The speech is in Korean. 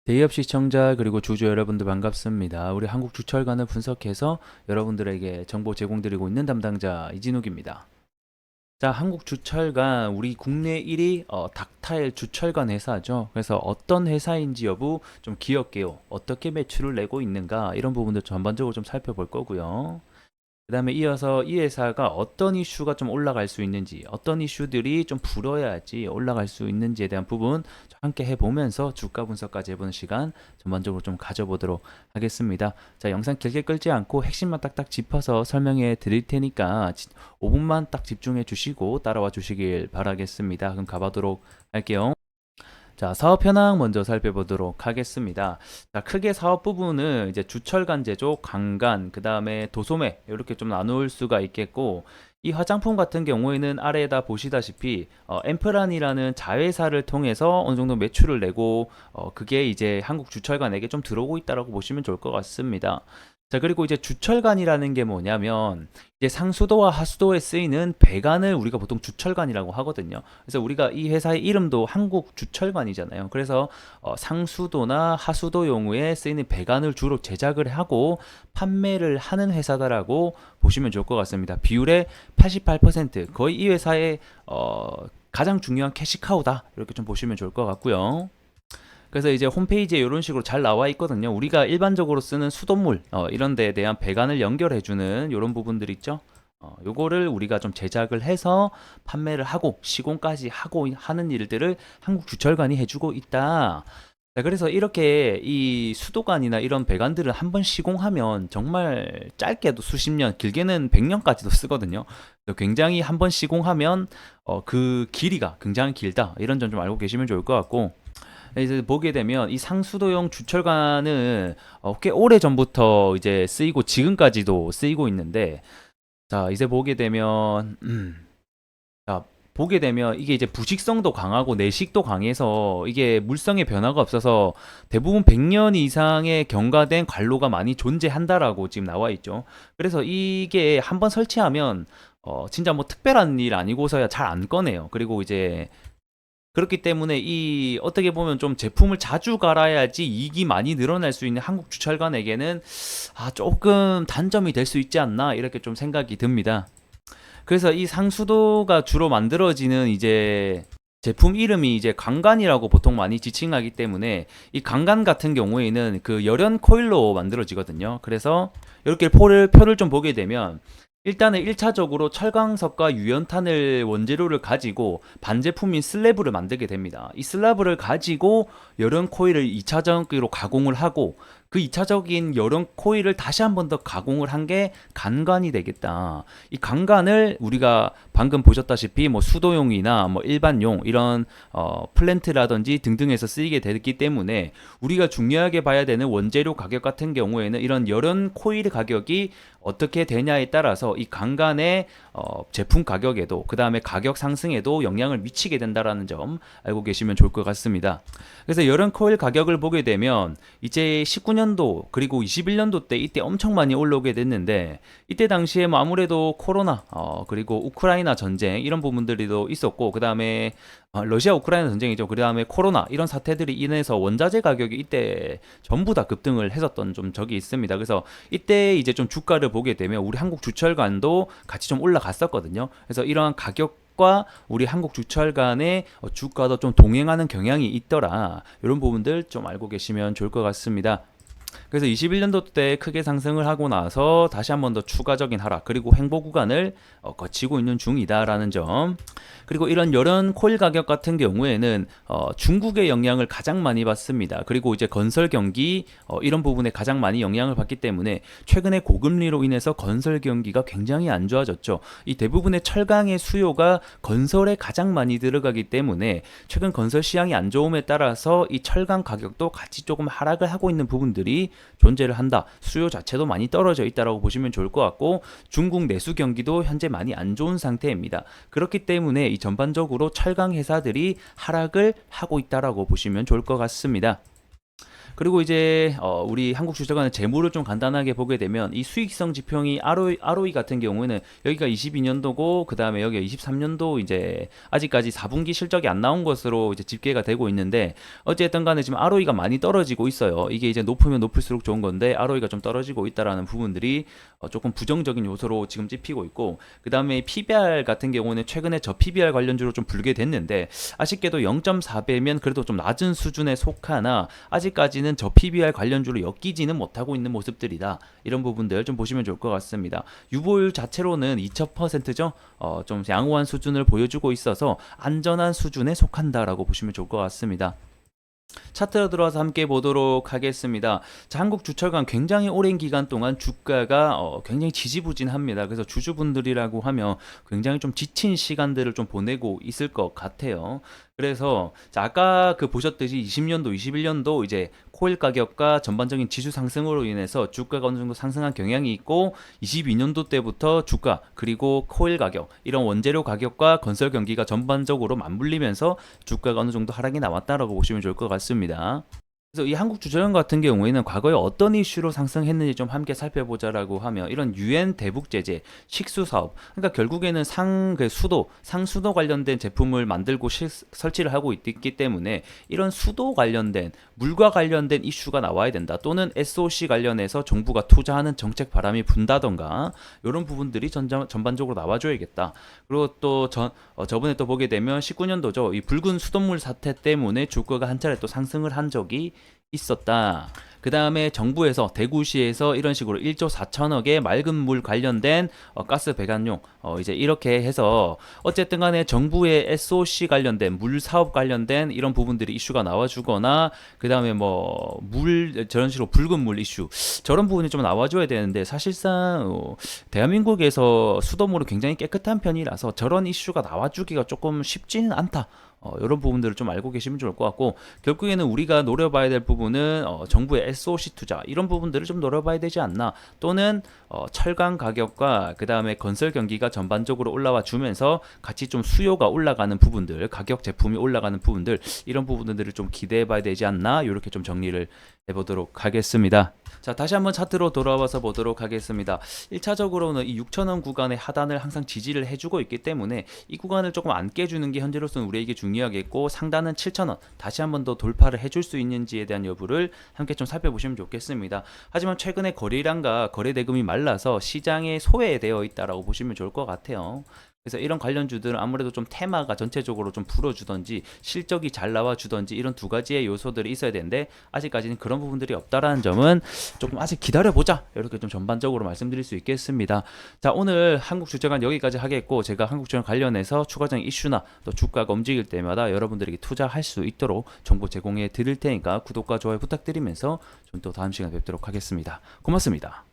데이업 시청자 그리고 주주 여러분들 반갑습니다. 우리 한국주철관을 분석해서 여러분들에게 정보 제공드리고 있는 담당자 이진욱입니다. 자, 한국주철관 우리 국내 1위 닥타일 주철관 회사죠. 그래서 어떤 회사인지 여부 좀 기업계요. 어떻게 매출을 내고 있는가 이런 부분들 전반적으로 좀 살펴볼 거고요. 그 다음에 이어서 이 회사가 어떤 이슈가 좀 올라갈 수 있는지, 어떤 이슈들이 좀 불어야지 올라갈 수 있는지에 대한 부분 함께 해보면서 주가 분석까지 해보는 시간 전반적으로 좀 가져보도록 하겠습니다. 자, 영상 길게 끌지 않고 핵심만 딱딱 짚어서 설명해 드릴 테니까 5분만 딱 집중해 주시고 따라와 주시길 바라겠습니다. 그럼 가보도록 할게요. 자, 사업 현황 먼저 살펴보도록 하겠습니다. 자, 크게 사업 부분은 이제 주철간 제조, 강간, 그 다음에 도소매 이렇게 좀 나눌 수가 있겠고, 이 화장품 같은 경우에는 아래에다 보시다시피 엠프란이라는 자회사를 통해서 어느 정도 매출을 내고 그게 이제 한국 주철간에게 좀 들어오고 있다라고 보시면 좋을 것 같습니다. 자, 그리고 이제 주철간이라는 게 뭐냐면 이제 상수도와 하수도에 쓰이는 배관을 우리가 보통 주철관이라고 하거든요. 그래서 우리가 이 회사의 이름도 한국 주철관이잖아요. 그래서 상수도나 하수도용에 쓰이는 배관을 주로 제작을 하고 판매를 하는 회사다라고 보시면 좋을 것 같습니다. 비율의 88% 거의 이 회사의 가장 중요한 캐시카우다 이렇게 좀 보시면 좋을 것 같고요. 그래서 이제 홈페이지에 이런 식으로 잘 나와 있거든요. 우리가 일반적으로 쓰는 수돗물 이런 데에 대한 배관을 연결해주는 이런 부분들 있죠. 요거를 우리가 좀 제작을 해서 판매를 하고 시공까지 하고 하는 일들을 한국 주철관이 해주고 있다. 자, 그래서 이렇게 이 수도관이나 이런 배관들을 한번 시공하면 정말 짧게도 수십 년, 길게는 100년까지도 쓰거든요. 그래서 굉장히 한번 시공하면 그 길이가 굉장히 길다. 이런 점 좀 알고 계시면 좋을 것 같고. 이제 보게 되면 이 상수도용 주철관은 꽤 오래 전부터 이제 쓰이고 지금까지도 쓰이고 있는데, 자 이제 보게 되면 자 보게 되면 이게 이제 부식성도 강하고 내식도 강해서 이게 물성의 변화가 없어서 대부분 100년 이상의 경과된 관로가 많이 존재한다라고 지금 나와 있죠. 그래서 이게 한번 설치하면 진짜 뭐 특별한 일 아니고서야 잘 안 꺼내요. 그리고 이제 그렇기 때문에 이 어떻게 보면 좀 제품을 자주 갈아야지 이익이 많이 늘어날 수 있는 한국 주철관에게는 조금 단점이 될 수 있지 않나 이렇게 좀 생각이 듭니다. 그래서 이 상수도가 주로 만들어지는 이제 제품 이름이 이제 강간이라고 보통 많이 지칭하기 때문에 이 강간 같은 경우에는 그 열연 코일로 만들어지거든요. 그래서 이렇게 표를 좀 보게 되면 일단은 1차적으로 철광석과 유연탄을 원재료를 가지고 반제품인 슬래브를 만들게 됩니다. 이 슬래브를 가지고 열연 코일을 2차적으로 가공을 하고 그 2차적인 열연 코일을 다시 한 번 더 가공을 한 게 간관이 되겠다. 이 간관을 우리가 방금 보셨다시피 뭐 수도용이나 뭐 일반용 이런 플랜트라든지 등등에서 쓰이게 되기 때문에 우리가 중요하게 봐야 되는 원재료 가격 같은 경우에는 이런 열연 코일 가격이 어떻게 되냐에 따라서 이 간간의 제품 가격에도 그 다음에 가격 상승에도 영향을 미치게 된다라는 점 알고 계시면 좋을 것 같습니다. 그래서 열연 코일 가격을 보게 되면 이제 19년도 그리고 21년도 때 이때 엄청 많이 올라오게 됐는데 이때 당시에 뭐 아무래도 코로나 그리고 우크라이나 전쟁 이런 부분들도 있었고 그 다음에 러시아 우크라이나 전쟁이죠. 그 다음에 코로나 이런 사태들이 인해서 원자재 가격이 이때 전부 다 급등을 했었던 좀 적이 있습니다. 그래서 이때 이제 좀 주가를 보게 되면 우리 한국 주철관도 같이 좀 올라갔었거든요. 그래서 이러한 가격과 우리 한국 주철간의 주가도 좀 동행하는 경향이 있더라. 이런 부분들 좀 알고 계시면 좋을 것 같습니다. 그래서 21년도 때 크게 상승을 하고 나서 다시 한 번 더 추가적인 하락 그리고 횡보 구간을 거치고 있는 중이다라는 점. 그리고 이런 열연 코일 가격 같은 경우에는 중국의 영향을 가장 많이 받습니다. 그리고 이제 건설 경기 이런 부분에 가장 많이 영향을 받기 때문에 최근에 고금리로 인해서 건설 경기가 굉장히 안 좋아졌죠. 이 대부분의 철강의 수요가 건설에 가장 많이 들어가기 때문에 최근 건설 시장이 안 좋음에 따라서 이 철강 가격도 같이 조금 하락을 하고 있는 부분들이 존재를 한다. 수요 자체도 많이 떨어져 있다라고 보시면 좋을 것 같고 중국 내수 경기도 현재 많이 안 좋은 상태입니다. 그렇기 때문에 이 전반적으로 철강 회사들이 하락을 하고 있다라고 보시면 좋을 것 같습니다. 그리고 이제 우리 한국주택관의 재무를 좀 간단하게 보게 되면 이 수익성 지표이 ROE 같은 경우에는 여기가 22년도고 그 다음에 여기가 23년도 이제 아직까지 4분기 실적이 안 나온 것으로 이제 집계가 되고 있는데 어쨌든 간에 지금 ROE가 많이 떨어지고 있어요. 이게 이제 높으면 높을수록 좋은 건데 ROE가 좀 떨어지고 있다라는 부분들이 조금 부정적인 요소로 지금 찝히고 있고 그 다음에 PBR 같은 경우는 최근에 저 PBR 관련주로 좀 불게 됐는데 아쉽게도 0.4배면 그래도 좀 낮은 수준에 속하나 아직까지는 저 PBR 관련주로 엮이지는 못하고 있는 모습들이다. 이런 부분들 좀 보시면 좋을 것 같습니다. 유보율 자체로는 2000%죠. 좀 양호한 수준을 보여주고 있어서 안전한 수준에 속한다라고 보시면 좋을 것 같습니다. 차트로 들어와서 함께 보도록 하겠습니다. 자, 한국주철관 굉장히 오랜 기간 동안 주가가 굉장히 지지부진합니다. 그래서 주주분들이라고 하면 굉장히 좀 지친 시간들을 좀 보내고 있을 것 같아요. 그래서 자, 아까 그 보셨듯이 20년도, 21년도 이제 코일 가격과 전반적인 지수 상승으로 인해서 주가가 어느 정도 상승한 경향이 있고 22년도 때부터 주가 그리고 코일 가격 이런 원재료 가격과 건설 경기가 전반적으로 맞물리면서 주가가 어느 정도 하락이 나왔다라고 보시면 좋을 것 같습니다. 그래서 이 한국주철관 같은 경우에는 과거에 어떤 이슈로 상승했는지 좀 함께 살펴보자라고 하면 이런 유엔 대북 제재, 식수 사업, 그러니까 결국에는 상수도 관련된 제품을 만들고 설치를 하고 있기 때문에 이런 수도 관련된 물과 관련된 이슈가 나와야 된다. 또는 SOC 관련해서 정부가 투자하는 정책 바람이 분다던가 이런 부분들이 전반적으로 나와줘야겠다. 그리고 또 저번에 또 보게 되면 19년도죠. 이 붉은 수돗물 사태 때문에 주가가 한 차례 또 상승을 한 적이 있었다. 그 다음에 정부에서 대구시에서 이런 식으로 1조 4천억의 맑은 물 관련된 가스 배관용 이제 이렇게 해서 어쨌든 간에 정부의 SOC 관련된 물 사업 관련된 이런 부분들이 이슈가 나와주거나 그 다음에 뭐 물 저런 식으로 붉은 물 이슈 저런 부분이 좀 나와줘야 되는데 사실상 대한민국에서 수돗물은 굉장히 깨끗한 편이라서 저런 이슈가 나와주기가 조금 쉽지는 않다. 이런 부분들을 좀 알고 계시면 좋을 것 같고 결국에는 우리가 노려봐야 될 부분은 정부의 SOC 투자 이런 부분들을 좀 노려봐야 되지 않나 또는 철강 가격과 그 다음에 건설 경기가 전반적으로 올라와 주면서 같이 좀 수요가 올라가는 부분들 가격 제품이 올라가는 부분들 이런 부분들을 좀 기대해 봐야 되지 않나 이렇게 좀 정리를 해보도록 하겠습니다. 자, 다시 한번 차트로 돌아와서 보도록 하겠습니다. 1차적으로는 이 6,000원 구간의 하단을 항상 지지를 해주고 있기 때문에 이 구간을 조금 안 깨주는 게 현재로서는 우리에게 중요하겠고 상단은 7,000원 다시 한번 더 돌파를 해줄 수 있는지에 대한 여부를 함께 좀 살펴보시면 좋겠습니다. 하지만 최근에 거래량과 거래 대금이 말라서 시장에 소외되어 있다라고 보시면 좋을 것 같아요. 그래서 이런 관련주들은 아무래도 좀 테마가 전체적으로 좀 불어주던지 실적이 잘 나와주던지 이런 두 가지의 요소들이 있어야 되는데 아직까지는 그런 부분들이 없다라는 점은 조금 아직 기다려보자 이렇게 좀 전반적으로 말씀드릴 수 있겠습니다. 자, 오늘 한국주택관 여기까지 하겠고 제가 한국주택관 관련해서 추가적인 이슈나 또 주가가 움직일 때마다 여러분들에게 투자할 수 있도록 정보 제공해 드릴 테니까 구독과 좋아요 부탁드리면서 좀 또 다음 시간에 뵙도록 하겠습니다. 고맙습니다.